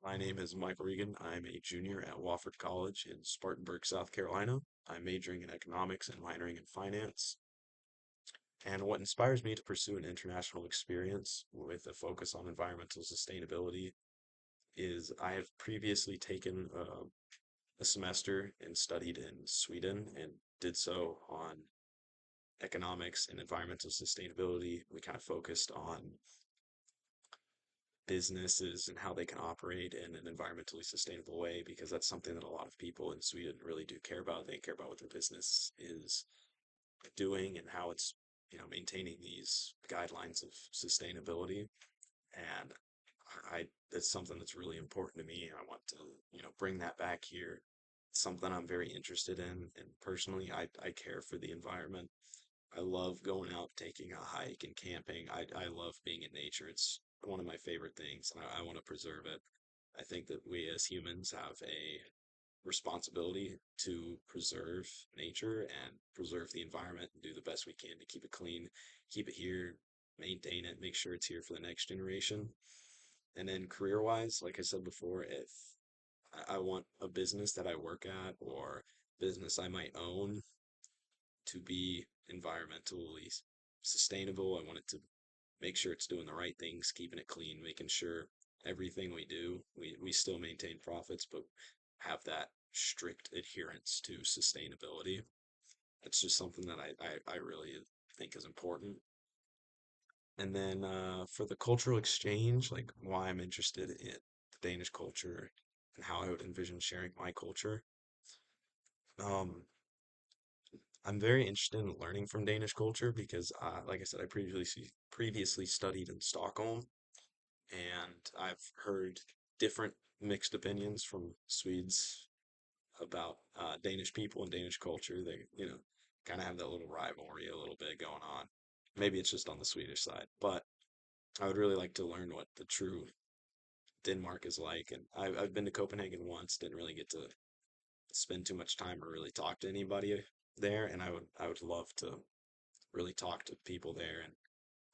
My name is Michael Regan. I'm a junior at Wofford College in Spartanburg, South Carolina. I'm majoring in economics and minoring in finance. And what inspires me to pursue an international experience with a focus on environmental sustainability is I have previously taken a semester and studied in Sweden and did so on economics and environmental sustainability. We kind of focused on businesses and how they can operate in an environmentally sustainable way because that's something that a lot of people in Sweden really do care about. They care about what their business is doing and how it's, maintaining these guidelines of sustainability. And I that's something that's really important to me. I want to, bring that back here. It's something I'm very interested in, and personally, I care for the environment. I love going out, taking a hike and camping. I love being in nature. It's one of my favorite things, and I want to preserve it. I think that we as humans have a responsibility to preserve nature and preserve the environment and do the best we can to keep it clean, keep it here, maintain it, make sure it's here for the next generation. And then career wise, like I said before, if I want a business that I work at or business I might own to be environmentally sustainable. I want it to make sure it's doing the right things, keeping it clean, making sure everything we do, we still maintain profits, but have that strict adherence to sustainability. It's just something that I really think is important. And then for the cultural exchange, like why I'm interested in the Danish culture and how I would envision sharing my culture. Um, I'm very interested in learning from Danish culture because, like I said, I previously studied in Stockholm, and I've heard different mixed opinions from Swedes about Danish people and Danish culture. They, kind of have that little rivalry a little bit going on. Maybe it's just on the Swedish side, but I would really like to learn what the true Denmark is like. And I've been to Copenhagen once, didn't really get to spend too much time or really talk to anybody there, and I would love to really talk to people there. And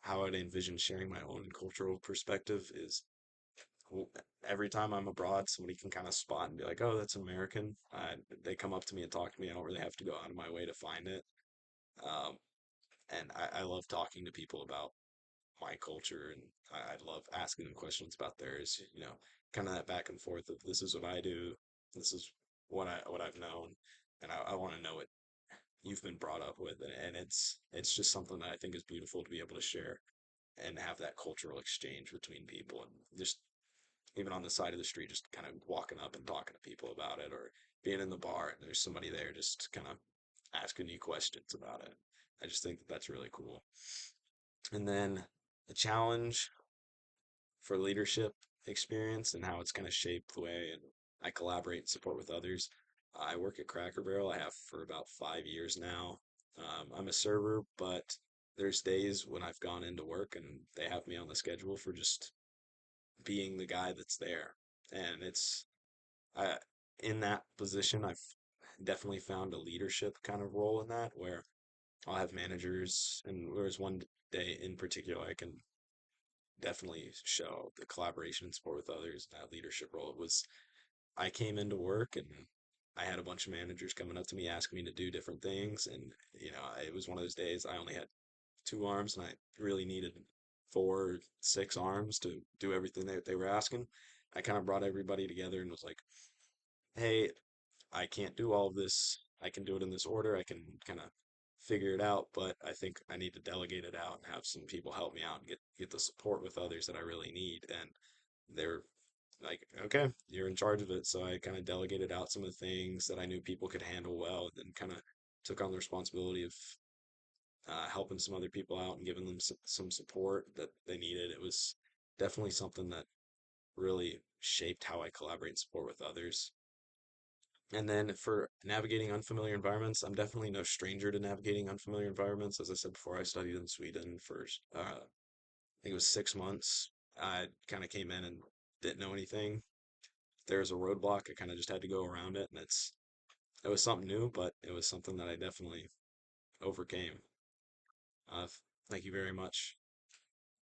how I'd envision sharing my own cultural perspective is every time I'm abroad, somebody can kind of spot and be like, "Oh, that's American." They come up to me and talk to me. I don't really have to go out of my way to find it. Um, and I love talking to people about my culture, and I love asking them questions about theirs. Kind of that back and forth of this is what I do, this is what I've known, and I want to know what you've been brought up with, and it's just something that I think is beautiful to be able to share and have that cultural exchange between people, and just even on the side of the street, just kind of walking up and talking to people about it, or being in the bar and there's somebody there just kind of asking you questions about it. I just think that that's really cool. And then the challenge for leadership experience and how it's kind of shaped the way and I collaborate and support with others. I work at Cracker Barrel. I have for about 5 years now. I'm a server, but there's days when I've gone into work and they have me on the schedule for just being the guy that's there. And I, in that position, I've definitely found a leadership kind of role in that where I'll have managers, and there's one day in particular I can definitely show the collaboration and support with others, that leadership role. It was I came into work and I had a bunch of managers coming up to me asking me to do different things, and it was one of those days I only had 2 arms and I really needed 4, 6 arms to do everything that they were asking. I kind of brought everybody together and was like, "Hey, I can't do all of this. I can do it in this order. I can kind of figure it out, but I think I need to delegate it out and have some people help me out and get the support with others that I really need." And they're like, "Okay, you're in charge of it." So I kind of delegated out some of the things that I knew people could handle well, and then kind of took on the responsibility of helping some other people out and giving them some support that they needed. It was definitely something that really shaped how I collaborate and support with others. And then for navigating unfamiliar environments, I'm definitely no stranger to navigating unfamiliar environments. As I said before, I studied in Sweden for I think it was 6 months. I kind of came in and didn't know anything. If there was a roadblock, I kind of just had to go around it, and it was something new, but it was something that I definitely overcame. Uh, Thank you very much.